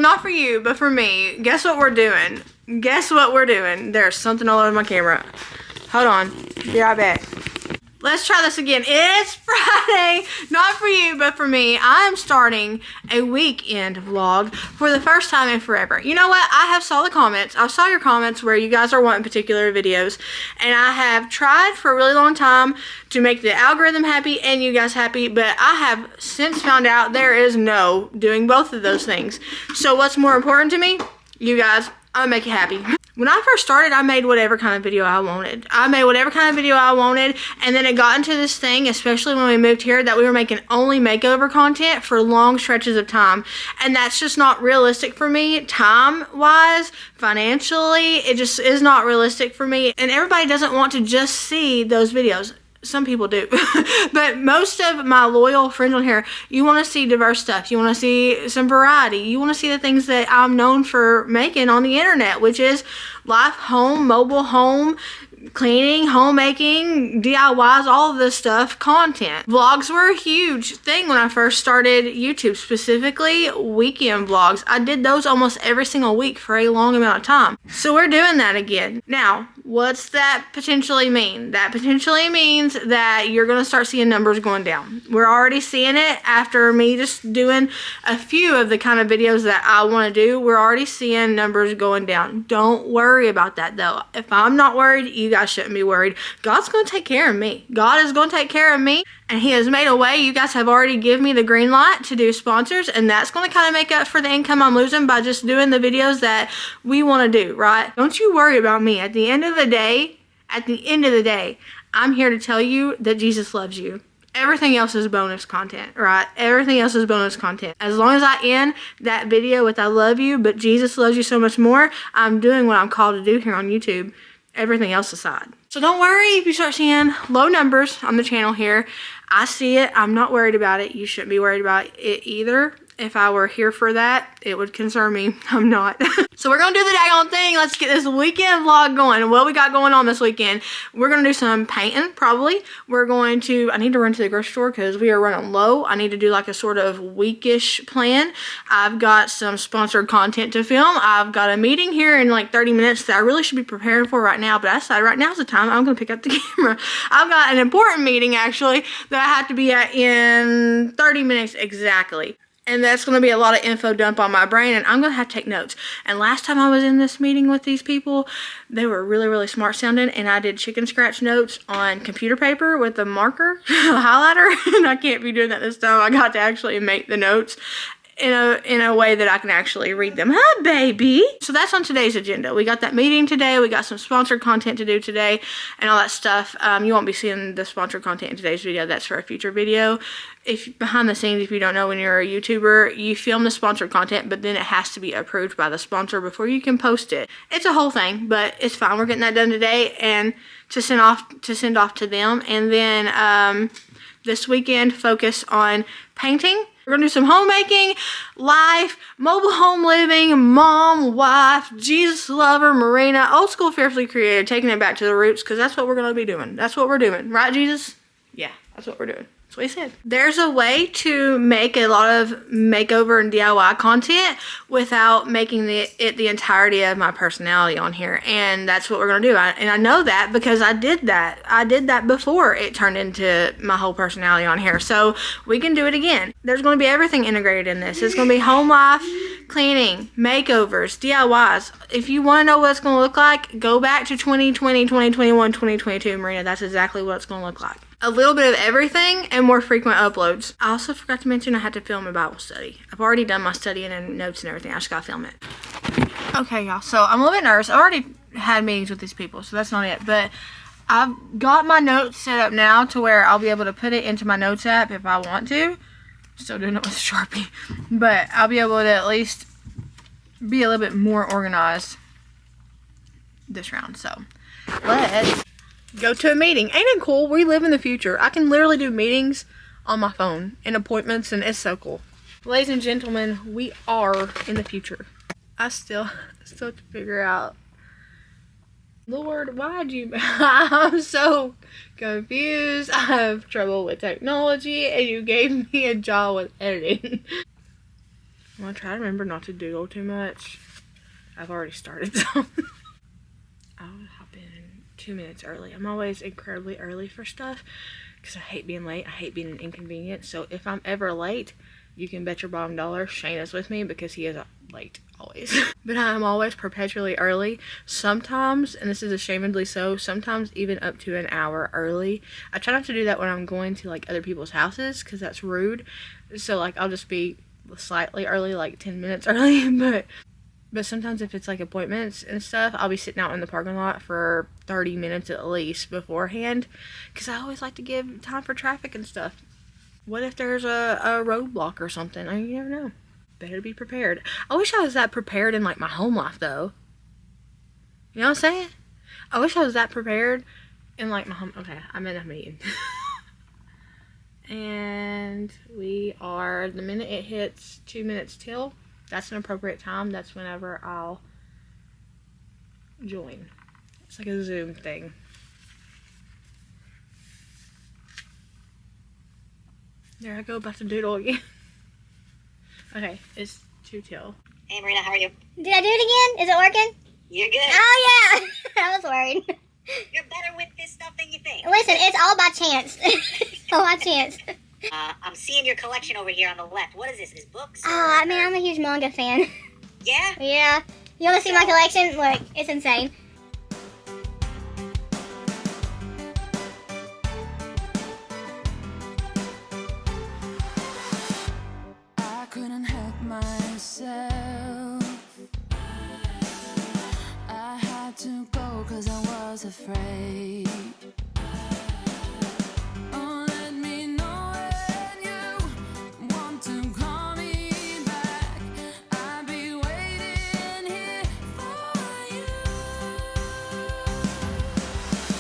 not for you, but for me. Guess what we're doing? Guess what we're doing? There's something all over my camera. Hold on. Be right back. Let's try this again. It's Friday. Not for you, but for me. I'm starting a weekend vlog for the first time in forever. You know what? I saw the comments. I saw your comments where you guys are wanting particular videos. And I have tried for a really long time to make the algorithm happy and you guys happy. But I have since found out there is no doing both of those things. So what's more important to me? You guys, I'm gonna make you happy. When I first started, I made whatever kind of video I wanted. And then it got into this thing, especially when we moved here, that we were making only makeover content for long stretches of time. And that's just not realistic for me, time-wise, financially. It just is not realistic for me. And everybody doesn't want to just see those videos. Some people do. But most of my loyal friends on here, you want to see diverse stuff. You want to see some variety. You want to see the things that I'm known for making on the internet, which is life, home, mobile home, cleaning, homemaking, DIYs, all of this stuff, content. Vlogs were a huge thing when I first started YouTube, specifically weekend vlogs. I did those almost every single week for a long amount of time. So we're doing that again. Now, what's that potentially mean? That potentially means that you're going to start seeing numbers going down. We're already seeing it after me just doing a few of the kind of videos that I want to do. We're already seeing numbers going down. Don't worry about that though. If I'm not worried, you guys shouldn't be worried. God's going to take care of me. God is going to take care of me. And he has made a way. You guys have already given me the green light to do sponsors. And that's going to kind of make up for the income I'm losing by just doing the videos that we want to do, right? Don't you worry about me. At the end of the day, I'm here to tell you that Jesus loves you. Everything else is bonus content, right? Everything else is bonus content. As long as I end that video with I love you, but Jesus loves you so much more, I'm doing what I'm called to do here on YouTube. Everything else aside. So don't worry if you start seeing low numbers on the channel here. I see it. I'm not worried about it. You shouldn't be worried about it either. If I were here for that, it would concern me. I'm not. So we're going to do the daggone thing. Let's get this weekend vlog going. What we got going on this weekend? We're going to do some painting, probably. We're going to, I need to run to the grocery store because we are running low. I need to do like a sort of weekish plan. I've got some sponsored content to film. I've got a meeting here in like 30 minutes that I really should be preparing for right now. But I decided right now's the time I'm going to pick up the camera. I've got an important meeting actually that I have to be at in 30 minutes exactly. And that's going to be a lot of info dump on my brain, and I'm going to have to take notes. And last time I was in this meeting with these people, they were really, really smart sounding, and I did chicken scratch notes on computer paper with a marker, a highlighter, and I can't be doing that this time. I got to actually make the notes in a way that I can actually read them. Hi, baby. So that's on today's agenda. We got that meeting today. We got some sponsored content to do today and all that stuff. You won't be seeing the sponsored content in today's video. That's for a future video. If behind the scenes, if you don't know, when you're a YouTuber, you film the sponsored content, but then it has to be approved by the sponsor before you can post it. It's a whole thing, but it's fine. We're getting that done today and to send off to them. And then this weekend, focus on painting. We're going to do some homemaking, life, mobile home living, mom, wife, Jesus lover, Merina, old school fearfully created, taking it back to the roots because that's what we're going to be doing. That's what we're doing. Right, Jesus? Yeah, that's what we're doing. That's what he said. There's a way to make a lot of makeover and DIY content without making it the entirety of my personality on here. And that's what we're going to do. And I know that because I did that. I did that before it turned into my whole personality on here. So we can do it again. There's going to be everything integrated in this. It's going to be home life, cleaning, makeovers, DIYs. If you want to know what it's going to look like, go back to 2020, 2021, 2022, Merina. That's exactly what it's going to look like. A little bit of everything and more frequent uploads. I also forgot to mention I had to film a Bible study. I've already done my studying and notes and everything. I just gotta film it. Okay, y'all. So I'm a little bit nervous. I already had meetings with these people, so that's not it. But I've got my notes set up now to where I'll be able to put it into my notes app if I want to. Still doing it with Sharpie. But I'll be able to at least be a little bit more organized this round. So let's go to a meeting. Ain't it cool? We live in the future. I can literally do meetings on my phone and appointments, and it's so cool. Ladies and gentlemen, we are in the future. I still have to figure out, Lord, why'd you, I'm so confused. I have trouble with technology, and you gave me a job with editing. I'm gonna try to remember not to doodle too much. I've already started, so I'll hop in 2 minutes early. I'm always incredibly early for stuff because I hate being late. I hate being an inconvenience. So if I'm ever late, you can bet your bottom dollar Shane is with me because he is late always. But I'm always perpetually early. Sometimes, and this is ashamedly so, sometimes even up to an hour early. I try not to do that when I'm going to like other people's houses because that's rude. So like I'll just be slightly early, like 10 minutes early, but sometimes if it's like appointments and stuff, I'll be sitting out in the parking lot for 30 minutes at least beforehand because I always like to give time for traffic and stuff. What if there's a roadblock or something? You never know. Better be prepared. I wish I was that prepared in like my home life though. You know what I'm saying? I wish I was that prepared in like my home. Okay, I'm in a meeting. And we are, the minute it hits 2 minutes till, that's an appropriate time. That's whenever I'll join. It's like a Zoom thing. There I go, about to doodle again. Okay, it's 2 till. Hey Marina, how are you? Did I do it again? Is it working? You're good. Oh yeah! I was worried. You're better with this stuff than you think. Listen, it's all by chance. It's all by chance. I'm seeing your collection over here on the left. What is this? Is books? Oh, I mean, I'm a huge manga fan. Yeah? Yeah. You want to see my collection? Look, it's insane. I couldn't help myself. I had to go 'cause I was afraid. Oh, let me know when you want to call me back. I'll be waiting here for you.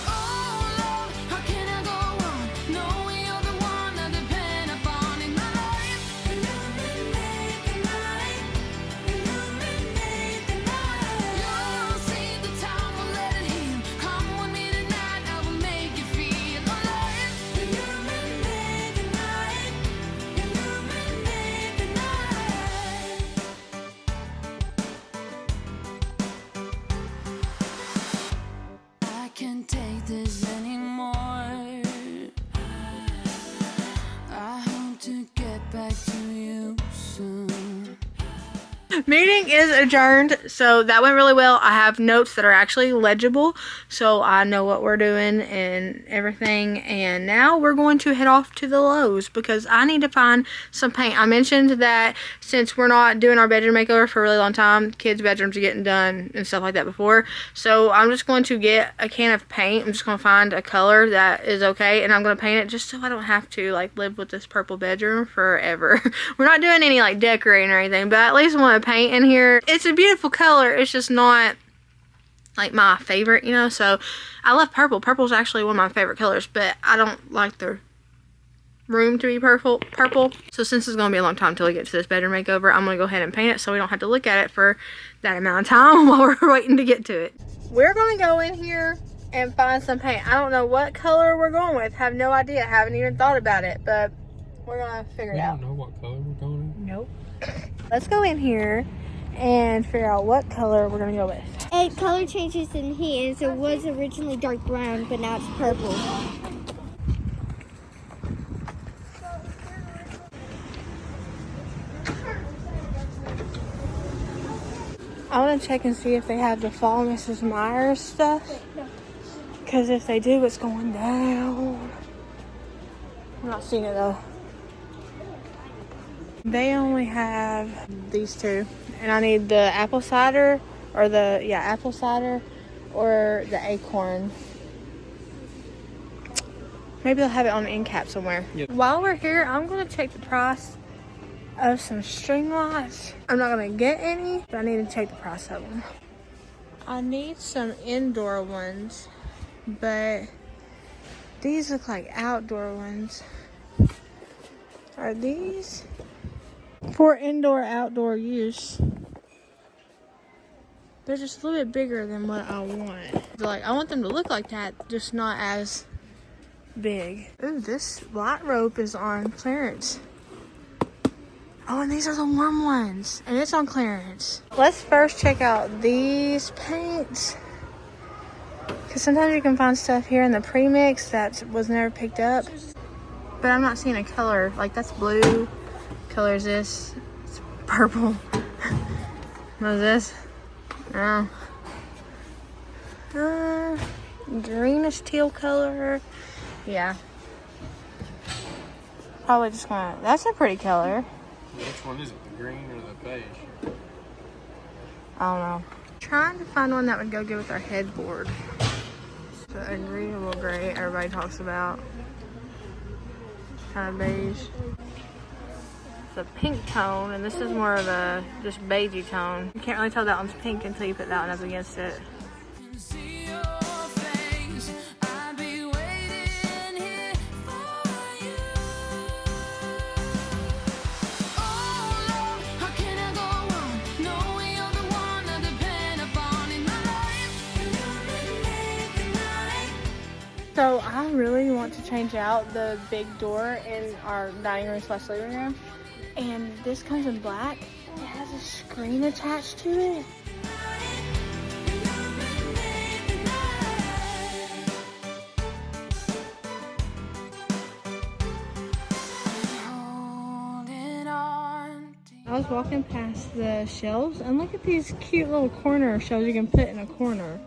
Oh Lord, how can I go on knowing you're the one I depend upon in my life? Illuminate the night, illuminate the night. You'll see the time, will let it heal. Come with me tonight, I will make you feel alive. Illuminate the night, illuminate the night. I can't take this anymore. I hope to get back to you soon. Meeting is adjourned, so that went really well. I have notes that are actually legible, so I know what we're doing and everything. And now we're going to head off to the Lowe's because I need to find some paint. I mentioned that since we're not doing our bedroom makeover for a really long time, kids' bedrooms are getting done and stuff like that before. So I'm just going to get a can of paint. I'm just going to find a color that is okay, and I'm going to paint it just so I don't have to like live with this purple bedroom forever. We're not doing any like decorating or anything, but at least I want to paint in here. It's a beautiful color. It's just not like my favorite, you know. So I love purple. Purple's actually one of my favorite colors, but I don't like the room to be purple. So since it's gonna be a long time till we get to this bedroom makeover, I'm gonna go ahead and paint it so we don't have to look at it for that amount of time while we're waiting to get to it. We're gonna go in here and find some paint. I don't know what color we're going with. Have no idea. Haven't even thought about it, but we're gonna figure it out. We don't know what color we're going in. Nope. Let's go in here and figure out what color we're gonna go with. It color changes in here, so it was originally dark brown, but now it's purple. I want to check and see if they have the Fall Mrs. Myers stuff. Because if they do, it's going down. I'm not seeing it though. They only have these two. And I need the apple cider or apple cider or the acorn. Maybe they'll have it on the end cap somewhere. Yep. While we're here, I'm going to check the price of some string lights. I'm not going to get any, but I need to check the price of them. I need some indoor ones, but these look like outdoor ones. Are these for indoor outdoor use? They're just a little bit bigger than what I want. Like, I want them to look like that, just not as big. Ooh, this light rope is on clearance. Oh, and these are the warm ones. And it's on clearance. Let's first check out these paints. Because sometimes you can find stuff here in the premix that was never picked up. But I'm not seeing a color. Like, that's blue. Color is this? It's purple. What is this? Oh. Greenish teal color. Yeah. Probably just gonna. That's a pretty color. Which one is it? The green or the beige? I don't know. Trying to find one that would go good with our headboard. The agreeable gray everybody talks about. Kind of beige. It's a pink tone, and this is more of a just beigey tone. You can't really tell that one's pink until you put that one up against it. See your face. I'll be waiting here for you. Oh Lord, how can I go on? Knowing you're the one I depend upon in my life. Illuminate the night. So I really want to change out the big door in our dining room / living room. And this comes in black. It has a screen attached to it. I was walking past the shelves and look at these cute little corner shelves you can put in a corner.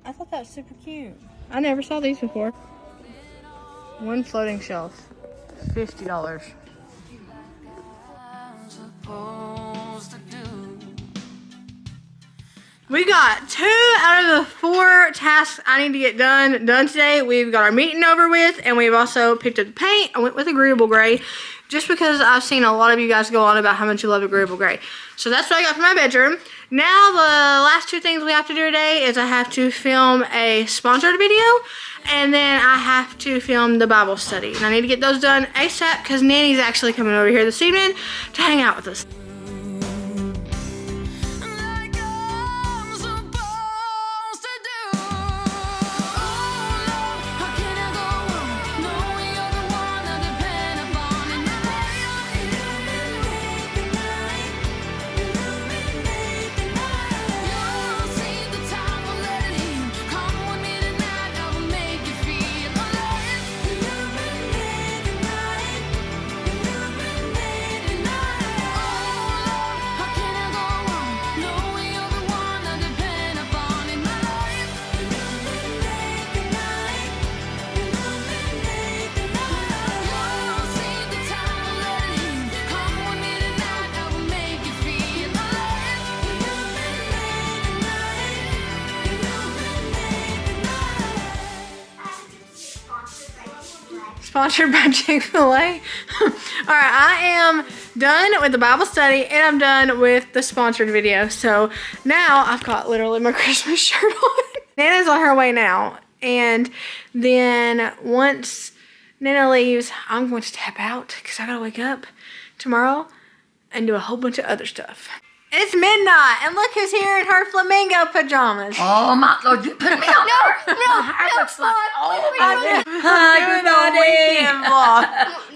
I thought that was super cute. I never saw these before. One floating shelf, $50. We got 2 out of the 4 tasks I need to get done today. We've got our meeting over with, and we've also picked up the paint. I went with agreeable gray just because I've seen a lot of you guys go on about how much you love agreeable gray. So that's what I got for my bedroom. Now the last 2 things we have to do today is I have to film a sponsored video, and then I have to film the Bible study. And I need to get those done ASAP because Nanny's actually coming over here this evening to hang out with us. Like I'm supposed to do. Oh Lord, how can I go on? Knowing you're the one I depend upon in my life. Illuminate the night. Illuminate the night. You'll see the time will let it in. Come with me tonight, I will make you feel alive. Illuminate the night. Illuminate the night. Oh Lord, how can I go on? Knowing you're the one I depend upon in my life. Illuminate the night. Illuminate the night. You'll see the time will let it in. Come with me tonight, I will make you feel alive. Illuminate the night. Illuminate the night. Sponsored by Chick-fil-A. Alright, I am done with the Bible study and I'm done with the sponsored video. So now I've got literally my Christmas shirt on. Nana's on her way now. And then once Nana leaves, I'm going to tap out because I gotta wake up tomorrow and do a whole bunch of other stuff. It's midnight and look who's here in her flamingo pajamas. Oh my Lord, you put me on. Hi, everybody.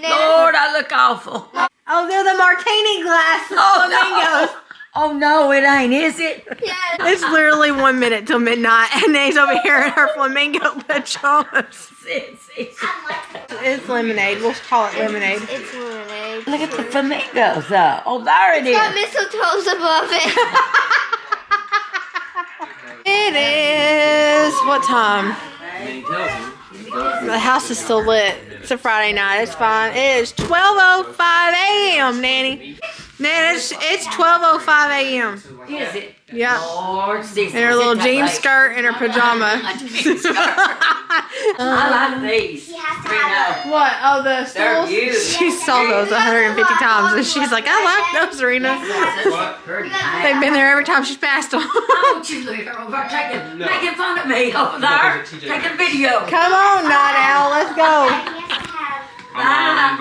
Lord, I look awful. Oh, they're the martini glass flamingos. Oh no, it ain't, is it? It's literally 1 minute till midnight, and Nate's over here in her flamingo pajamas. It's lemonade. We'll call it lemonade. It's lemonade. Look at the flamingos. Oh, there it Got is. mistletoes above it. It is. What time? The house is still lit. It's a Friday night. It's fine. It is 12:05 a.m. Nanny. Nan, it's 12:05 a.m. Is it? Yeah. Lord, In her little jean skirt and her pajama. I like these. Reno. What? Oh, the They're stools? beautiful. She saw those 150 times and she's like, I like those, Rena. They've been there every time she's passed them. Oh, you look over making fun of me over there. Taking video. Come on, Night Owl, let's go. I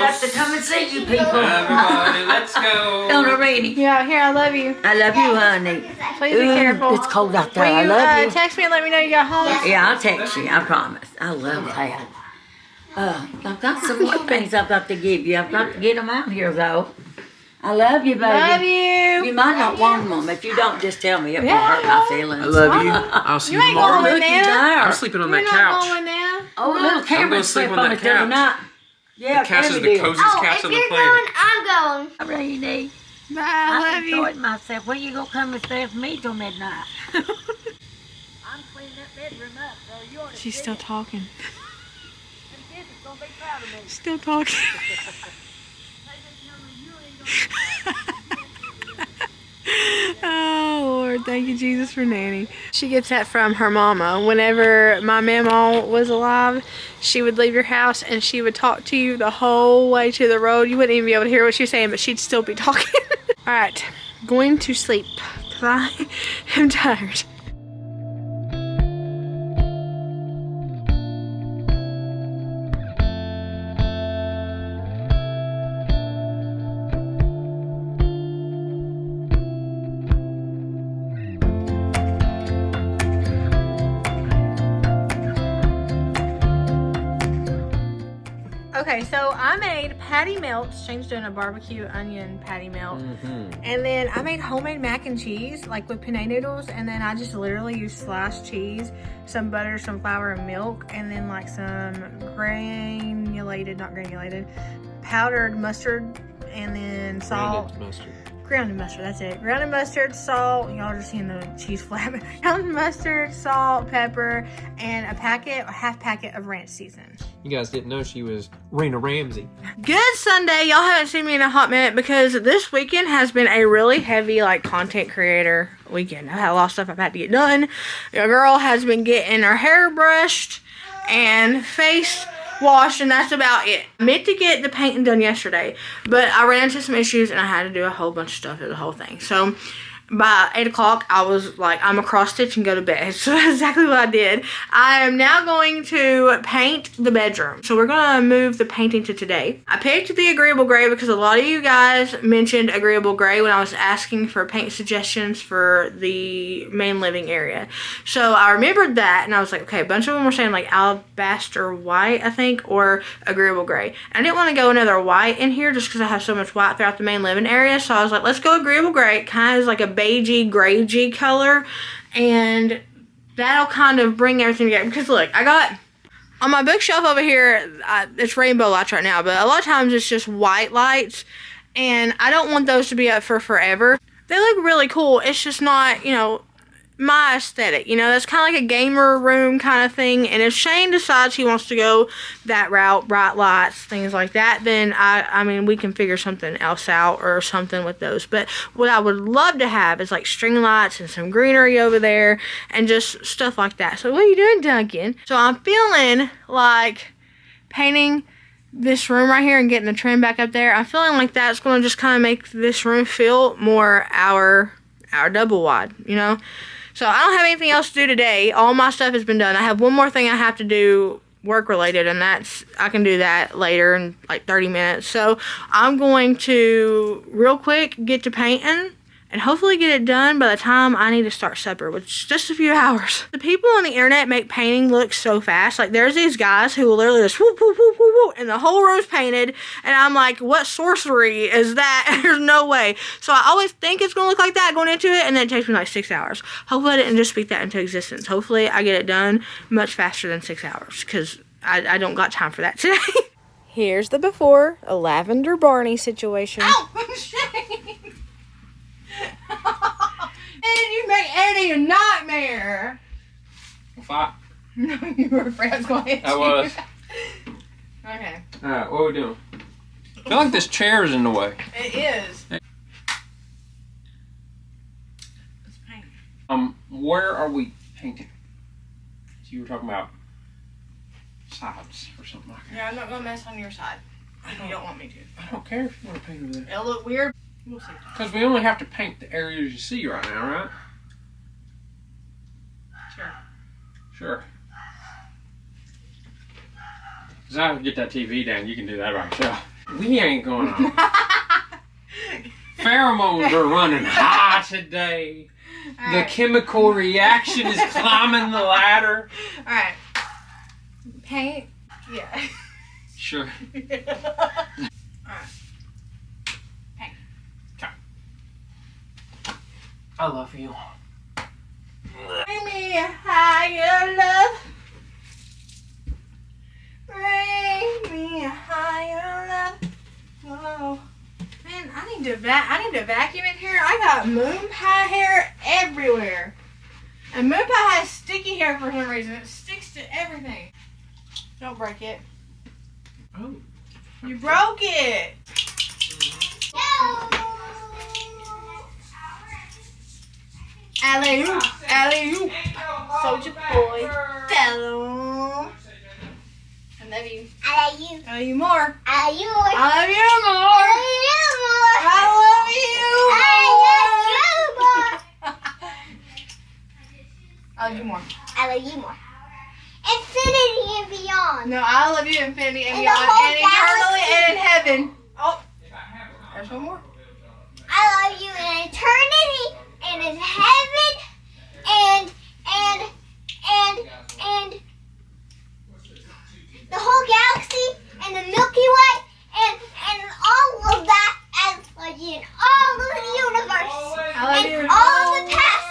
got to come and see you people. Everybody, let's go. Already. Yeah, here, I love you. I love you, honey. Please be careful. It's cold out there. Will I you love you. text me and let me know you got home? Yeah, I'll text you. I promise. I love that. I've got some more things I've got to give you. I've got to get them out here, though. I love you, baby. Love you. You might not want them if you don't. Just tell me. It won't hurt my feelings. I love you. I'll see you You ain't going tomorrow. with Look, you Nana. there. I'm sleeping on You're that not couch. going now. Oh, little Cameron gonna sleep sleep on on it that the other couch. night. Yeah, The couch is Cameron the did. coziest Oh, couch if on the you're planet. going, I'm going. I really need. Bye. I Love you. enjoyed myself. When you gonna come and stay with me till midnight? I'm cleaning that bedroom up, so you ought to She's see still it. talking. Them kids is gonna be proud of me. Still talking. Oh Lord, thank you Jesus for Nanny. She gets that from her mama. Whenever my mama was alive, she would leave your house and she would talk to you the whole way to the road. You wouldn't even be able to hear what she was saying, but she'd still be talking. Alright, going to sleep because I am tired. Okay, so I made patty melts. Shane's doing a barbecue onion patty melt. And then I made homemade mac and cheese, like with penne noodles. And then I just literally used sliced cheese, some butter, some flour, and milk. And then like some powdered mustard. And then salt. Grounded mustard. Grounded mustard, that's it. Grounded mustard, salt. Y'all are just seeing the cheese flap. Grounded mustard, salt, pepper, and a packet or half packet of ranch seasoning. You guys didn't know she was Rena Ramsey. Good Sunday. Y'all haven't seen me in a hot minute because this weekend has been a really heavy like content creator weekend. I had a lot of stuff I've had to get done. Your girl has been getting her hair brushed and face washed, and that's about it. I meant to get the painting done yesterday, but I ran into some issues and I had to do a whole bunch of stuff to the whole thing. So by 8 o'clock, I was like, I'm gonna cross stitch and go to bed. So that's exactly what I did. I am now going to paint the bedroom. So we're gonna move the painting to today. I picked the agreeable gray because a lot of you guys mentioned agreeable gray when I was asking for paint suggestions for the main living area. So I remembered that and I was like, okay, a bunch of them were saying like alabaster white, I think, or agreeable gray. And I didn't want to go another white in here just because I have so much white throughout the main living area. So I was like, let's go agreeable gray. It kind of is like a beigey, graygy color, and that'll kind of bring everything together. Because look, I got on my bookshelf over here, it's rainbow lights right now, but a lot of times it's just white lights, and I don't want those to be up for forever. They look really cool. It's just not, you know, my aesthetic. You know, that's kind of like a gamer room kind of thing. And if Shane decides he wants to go that route, bright lights, things like that, then I mean, we can figure something else out or something with those. But what I would love to have is like string lights and some greenery over there and just stuff like that. So what are you doing, Duncan? So I'm feeling like painting this room right here and getting the trim back up there. I'm feeling like that's going to just kind of make this room feel more our double wide, you know? So I don't have anything else to do today. All my stuff has been done. I have one more thing I have to do work related, and that's, I can do that later in like 30 minutes. So I'm going to real quick get to painting and hopefully get it done by the time I need to start supper, which is just a few hours. The people on the internet make painting look so fast. Like there's these guys who will literally just whoop, whoop, whoop, whoop, whoop, and the whole room's painted. And I'm like, what sorcery is that? There's no way. So I always think it's gonna look like that going into it, and then it takes me like 6 hours. Hopefully I didn't just speak that into existence. Hopefully I get it done much faster than 6 hours, because I don't got time for that today. Here's the before, a Lavender Barney situation. Ow! Shane! And you make Eddie a nightmare. Fuck. No, you were afraid I was going to hit you. I was. Okay. Alright, what are we doing? I feel like this chair is in the way. It is. Let's paint. Where are we painting? So you were talking about sides or something like that. Yeah, I'm not going to mess on your side if you don't want me to. I don't care if you want to paint over there. It'll look weird. We'll see. Because we only have to paint the areas you see right now, right? Sure. Sure. Because I can get that TV down, you can do that by yourself. We ain't going on. Pheromones are running high today. All The right. chemical reaction is climbing the ladder. Alright. Paint. Yeah. Sure. I love you. Bring me higher, love. Bring me higher, love. Whoa. Man, I need to vacuum in here. I got moon pie hair everywhere. And moon pie has sticky hair for some reason. It sticks to everything. Don't break it. Oh. You broke it. Alley-oop, alley-oop. Soldier boy. Hello. I love you. I love you. I love you more. I love you more. I love you more. I love you more. I love you more. I love you more. Infinity and beyond. No, I love you infinity and And the beyond whole and eternally galaxy. and in heaven. Oh, there's one more. I love you in eternity and in heaven and the whole galaxy and the Milky Way and all of that and like in all of the universe I love and you. all of the past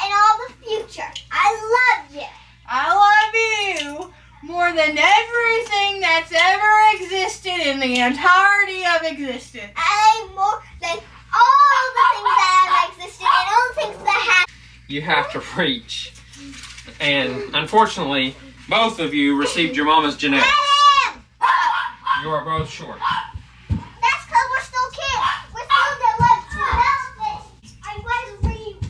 and all the future. I love you. I love you more than everything that's ever existed in the entirety of existence. I love you more than all the things that have existed and all the things that have. You have to preach. And unfortunately, both of you received your mama's genetics. You are both short. That's because we're still kids. We're still developing.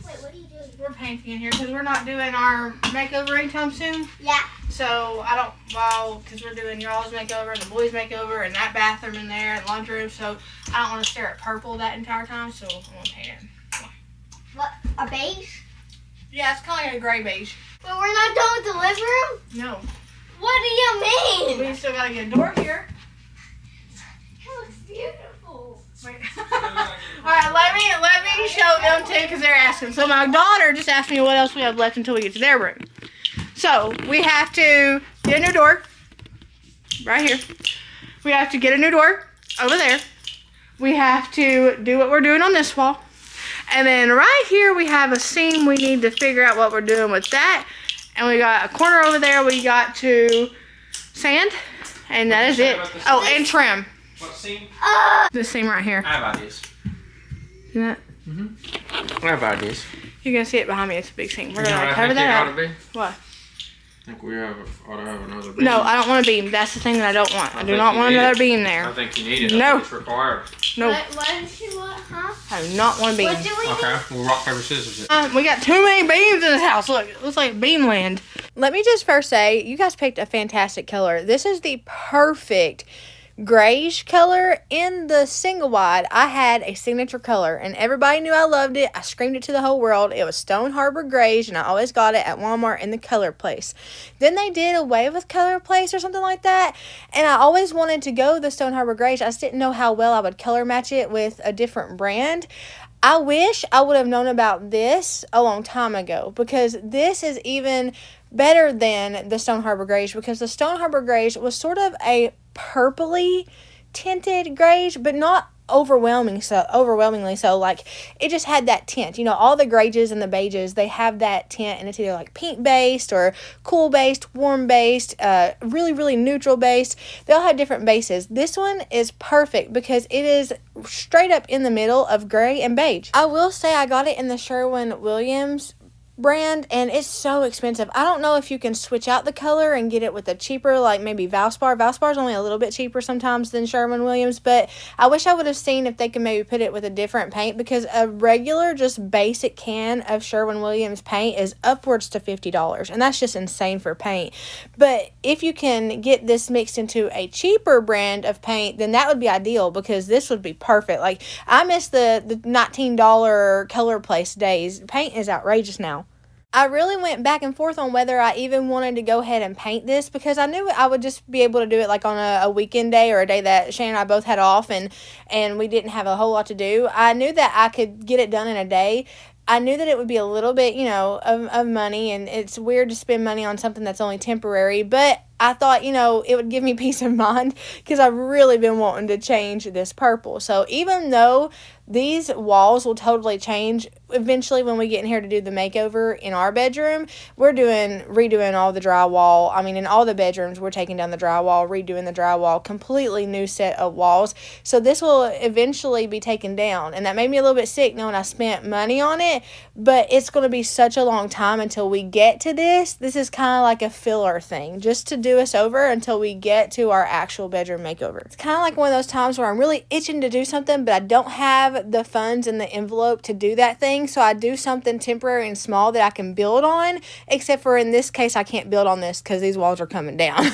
Wait, what are you doing? We're painting in here because we're not doing our makeover anytime soon. Yeah. So I don't, because we're doing y'all's makeover and the boys' makeover and that bathroom in there and laundry room. So I don't want to stare at purple that entire time. So I'm going to paint it. What? A beige? Yeah, it's kind of like a gray beige. But we're not done with the living room? No. What do you mean? We still got to get a door here. It looks beautiful. Wait. Alright, let me show them too because they're asking. So my daughter just asked me what else we have left until we get to their room. So we have to get a new door. Right here. We have to get a new door over there. We have to do what we're doing on this wall. And then right here we have a seam. We need to figure out what we're doing with that. And we got a corner over there we got to sand. And that is it. Oh, and trim. What seam? This seam right here. I have ideas. See that? I have ideas. You can see it behind me. It's a big seam. We're You know gonna what I cover think it that ought up. to be? What? I think we ought to have another beam. No, I don't want a beam. That's the thing that I don't want. I do think not you want need another it. beam I there. think you need it. No. I think it's required. No, What did you want, huh? I do not want a beam. What do we Okay, we'll rock, paper, scissors it. We got too many beams in this house. Look, it looks like beam land. Let me just first say, you guys picked a fantastic color. This is the perfect grayish color. In the single wide, I had a signature color and everybody knew I loved it. I screamed it to the whole world. It was Stone Harbor Grayish and I always got it at Walmart in the color place. Then they did away with color place or something like that, and I always wanted to go the Stone Harbor Grayish. I just didn't know how well I would color match it with a different brand. I wish I would have known about this a long time ago because this is even better than the Stone Harbor Grayish because the Stone Harbor Grayish was sort of a purpley tinted grayish, but not overwhelmingly so. Like, it just had that tint. You know, all the grays and the beiges, they have that tint, and it's either like pink based or cool based, warm based, really, really neutral based. They all have different bases. This one is perfect because it is straight up in the middle of gray and beige. I will say I got it in the Sherwin-Williams brand, and it's so expensive. I don't know if you can switch out the color and get it with a cheaper, like maybe Valspar. Valspar's only a little bit cheaper sometimes than Sherwin-Williams, but I wish I would have seen if they could maybe put it with a different paint because a regular, just basic can of Sherwin-Williams paint is upwards to $50, and that's just insane for paint. But if you can get this mixed into a cheaper brand of paint, then that would be ideal because this would be perfect. Like, I miss the $19 color place days. Paint is outrageous now. I really went back and forth on whether I even wanted to go ahead and paint this because I knew I would just be able to do it like on a weekend day or a day that Shane and I both had off and we didn't have a whole lot to do. I knew that I could get it done in a day. I knew that it would be a little bit, of money, and it's weird to spend money on something that's only temporary, but I thought, it would give me peace of mind because I've really been wanting to change this purple. So even though these walls will totally change eventually when we get in here to do the makeover in our bedroom, we're redoing all the drywall. I mean, in all the bedrooms, we're taking down the drywall, redoing the drywall, completely new set of walls. So this will eventually be taken down, and that made me a little bit sick knowing I spent money on it, but it's going to be such a long time until we get to this. This is kind of like a filler thing, just to do us over until we get to our actual bedroom makeover. It's kind of like one of those times where I'm really itching to do something, but I don't have the funds in the envelope to do that thing, so I do something temporary and small that I can build on, except for in this case I can't build on this because these walls are coming down.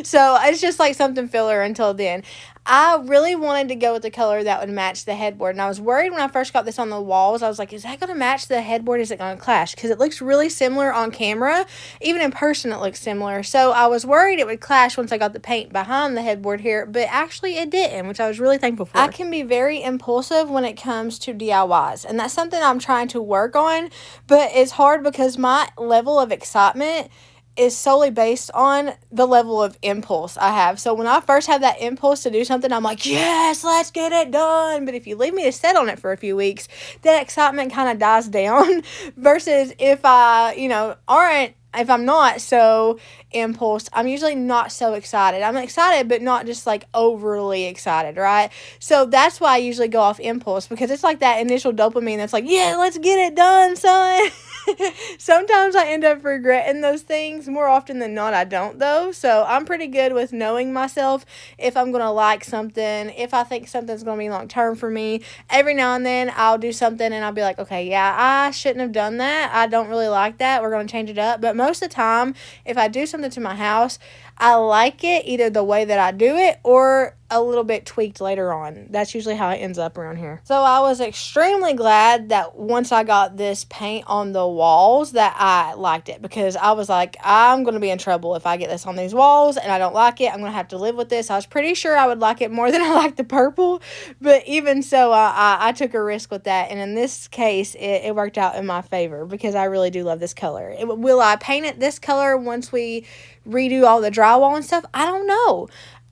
So it's just like something filler until then. I really wanted to go with the color that would match the headboard, and I was worried when I first got this on the walls. I was like, is that going to match the headboard? Is it going to clash? Because it looks really similar on camera. Even in person it looks similar. So I was worried it would clash once I got the paint behind the headboard here, but actually it didn't, which I was really thankful for. I can be very impulsive when it comes to DIYs, and that's something I'm trying to work on, but it's hard because my level of excitement is solely based on the level of impulse I have. So when I first have that impulse to do something, I'm like, yes, let's get it done. But if you leave me to sit on it for a few weeks, that excitement kind of dies down versus if if I'm not so impulse, I'm usually not so excited. I'm excited, but not just like overly excited, right? So that's why I usually go off impulse, because it's like that initial dopamine that's like, yeah, let's get it done, son. Sometimes I end up regretting those things. More often than not, I don't, though. So I'm pretty good with knowing myself if I'm going to like something, if I think something's going to be long term for me. Every now and then I'll do something and I'll be like, okay, yeah, I shouldn't have done that. I don't really like that. We're going to change it up. But most of the time, if I do something to my house, I like it either the way that I do it or a little bit tweaked later on. That's usually how it ends up around here. So I was extremely glad that once I got this paint on the walls that I liked it, because I was like, I'm going to be in trouble if I get this on these walls and I don't like it. I'm going to have to live with this. I was pretty sure I would like it more than I like the purple, but even so, I took a risk with that, and in this case, it worked out in my favor because I really do love this color. Will I paint it this color once we redo all the drywall and stuff? I don't know.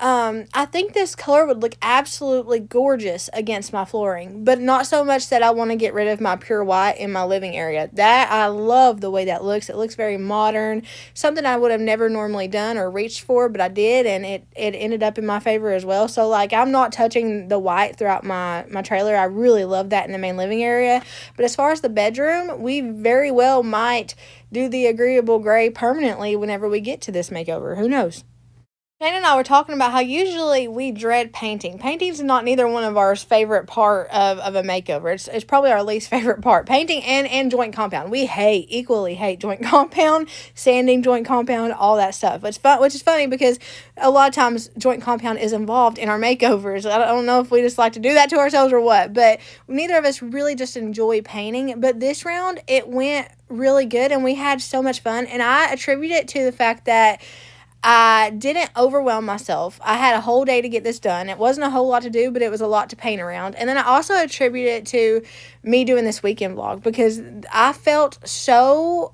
I think this color would look absolutely gorgeous against my flooring, but not so much that I want to get rid of my pure white in my living area. That, I love the way that looks. It looks very modern, something I would have never normally done or reached for, but I did, and it ended up in my favor as well. So, like, I'm not touching the white throughout my trailer. I really love that in the main living area, but as far as the bedroom, we very well might do the agreeable gray permanently whenever we get to this makeover. Who knows? Shane and I were talking about how usually we dread painting. Painting's not neither one of our favorite part of a makeover. It's probably our least favorite part. Painting and joint compound. We equally hate joint compound, sanding joint compound, all that stuff. Which is funny because a lot of times joint compound is involved in our makeovers. I don't know if we just like to do that to ourselves or what, but neither of us really just enjoy painting. But this round, it went really good and we had so much fun. And I attribute it to the fact that I didn't overwhelm myself. I had a whole day to get this done. It wasn't a whole lot to do, but it was a lot to paint around. And then I also attribute it to me doing this weekend vlog because I felt so,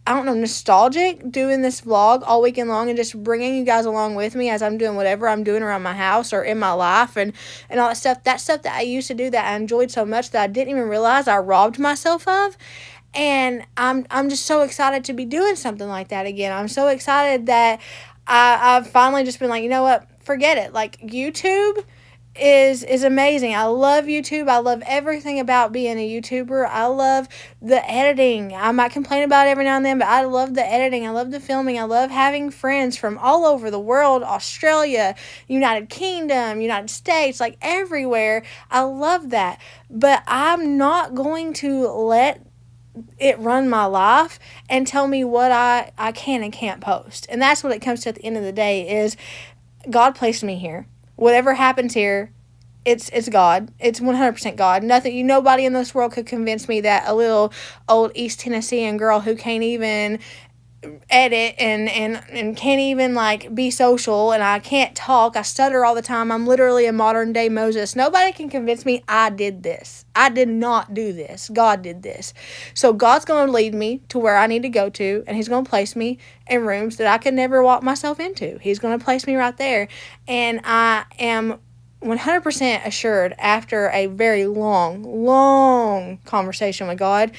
nostalgic doing this vlog all weekend long and just bringing you guys along with me as I'm doing whatever I'm doing around my house or in my life and all that stuff. That stuff that I used to do that I enjoyed so much that I didn't even realize I robbed myself of. And I'm just so excited to be doing something like that again. I'm so excited that I've finally just been like, you know what, forget it. Like, YouTube is amazing. I love YouTube. I love everything about being a YouTuber. I love the editing. I might complain about it every now and then, but I love the editing. I love the filming. I love having friends from all over the world, Australia, United Kingdom, United States, like everywhere. I love that. But I'm not going to let it run my life and tell me what I can and can't post. And that's what it comes to at the end of the day is God placed me here. Whatever happens here, it's God. It's 100% God. Nobody in this world could convince me that a little old East Tennessean girl who can't even edit and can't even like be social, and I can't talk. I stutter all the time. I'm literally a modern day Moses. Nobody can convince me I did this. I did not do this. God did this. So God's going to lead me to where I need to go to, and he's going to place me in rooms that I could never walk myself into. He's going to place me right there, and I am 100% assured after a very long conversation with God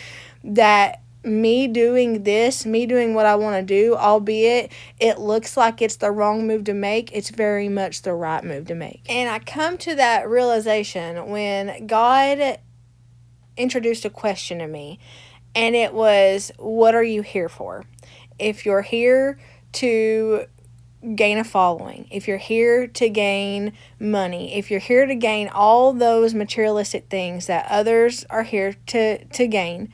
that me doing this, me doing what I want to do, albeit it looks like it's the wrong move to make, it's very much the right move to make. And I come to that realization when God introduced a question to me, and it was, what are you here for? If you're here to gain a following, if you're here to gain money, if you're here to gain all those materialistic things that others are here to gain,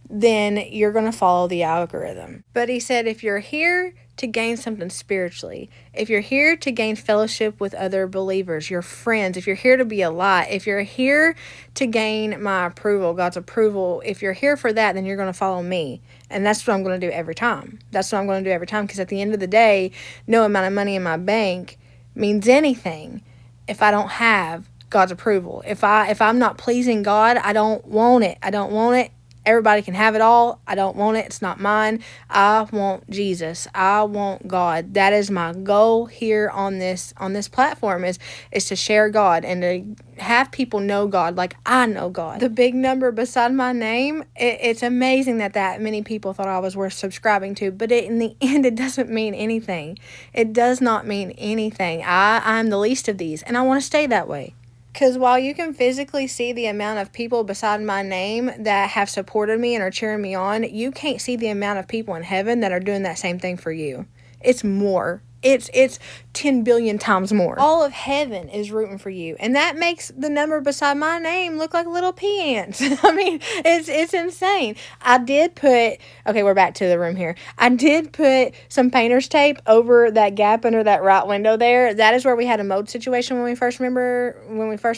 then you're going to follow the algorithm. But he said, if you're here to gain something spiritually, if you're here to gain fellowship with other believers, your friends, if you're here to be a light, if you're here to gain my approval, God's approval, if you're here for that, then you're going to follow me. And that's what I'm going to do every time. That's what I'm going to do every time, because at the end of the day, no amount of money in my bank means anything if I don't have God's approval. If I'm not pleasing God, I don't want it. I don't want it. Everybody can have it all. I don't want it. It's not mine. I want Jesus. I want God. That is my goal here on this platform is to share God and to have people know God like I know God. The big number beside my name, it's amazing that many people thought I was worth subscribing to, but in the end, it doesn't mean anything. It does not mean anything. I'm the least of these, and I want to stay that way. Because while you can physically see the amount of people beside my name that have supported me and are cheering me on, you can't see the amount of people in heaven that are doing that same thing for you. It's more. It's 10 billion times more. All of heaven is rooting for you. And that makes the number beside my name look like little pea ants. I mean, it's insane. I did put, okay, we're back to the room here. I did put some painter's tape over that gap under that right window there. That is where we had a mold situation when we first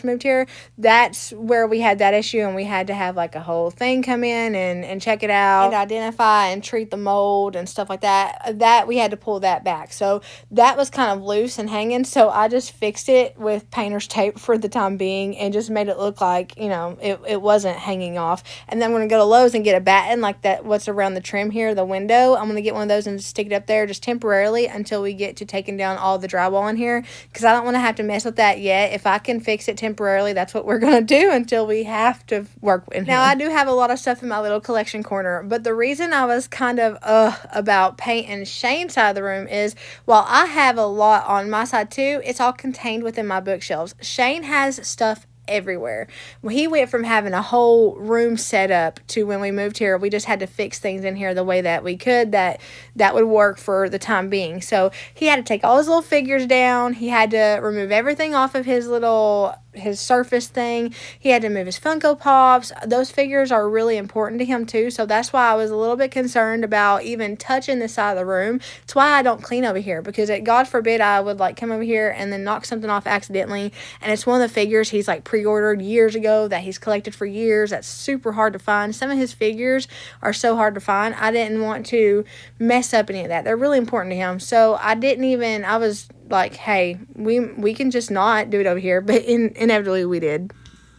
moved here. That's where we had that issue, and we had to have like a whole thing come in and check it out and identify and treat the mold and stuff like that. That we had to pull that back. So that was kind of loose and hanging, so I just fixed it with painter's tape for the time being and just made it look like, you know, it wasn't hanging off. And then I'm going to go to Lowe's and get a batten like that, what's around the trim here, the window. I'm going to get one of those and stick it up there just temporarily until we get to taking down all the drywall in here, because I don't want to have to mess with that yet. If I can fix it temporarily, that's what we're going to do until we have to work in here. Now, I do have a lot of stuff in my little collection corner, but the reason I was kind of about painting Shane's side of the room is, while I have a lot on my side too, it's all contained within my bookshelves. Shane has stuff everywhere. He went from having a whole room set up to when we moved here, we just had to fix things in here the way that we could that would work for the time being. So he had to take all his little figures down. He had to remove everything off of his surface thing. He had to move his Funko Pops. Those figures are really important to him too, so that's why I was a little bit concerned about even touching this side of the room. It's why I don't clean over here, because God forbid I would like come over here and then knock something off accidentally, and it's one of the figures he's like pre-ordered years ago that he's collected for years. That's super hard to find. Some of his figures are so hard to find. I didn't want to mess up any of that. They're really important to him, so I was like, hey, we can just not do it over here, but inevitably we did.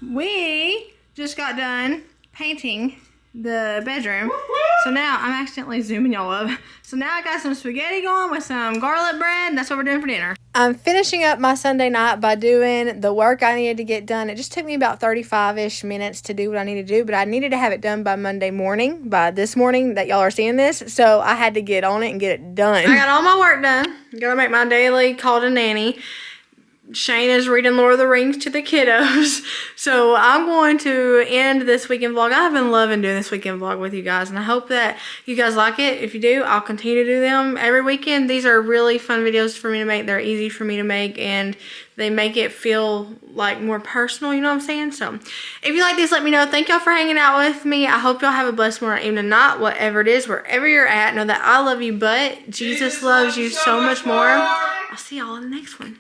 We just got done painting the bedroom, so now I'm accidentally zooming y'all up. So now I got some spaghetti going with some garlic bread, and that's what we're doing for dinner. I'm finishing up my Sunday night by doing the work I needed to get done. It just took me about 35-ish minutes to do what I needed to do, but I needed to have it done by Monday morning, by this morning that y'all are seeing this, so I had to get on it and get it done. I got all my work done. Gotta make my daily call to nanny. Shane is reading Lord of the Rings to the kiddos. So I'm going to end this weekend vlog. I've been loving doing this weekend vlog with you guys, and I hope that you guys like it. If you do, I'll continue to do them every weekend. These are really fun videos for me to make. They're easy for me to make, and they make it feel like more personal, you know what I'm saying? So if you like these, let me know. Thank y'all for hanging out with me. I hope y'all have a blessed morning, evening, night, whatever it is, wherever you're at. Know that I love you, but Jesus loves you so much more. I'll see y'all in the next one.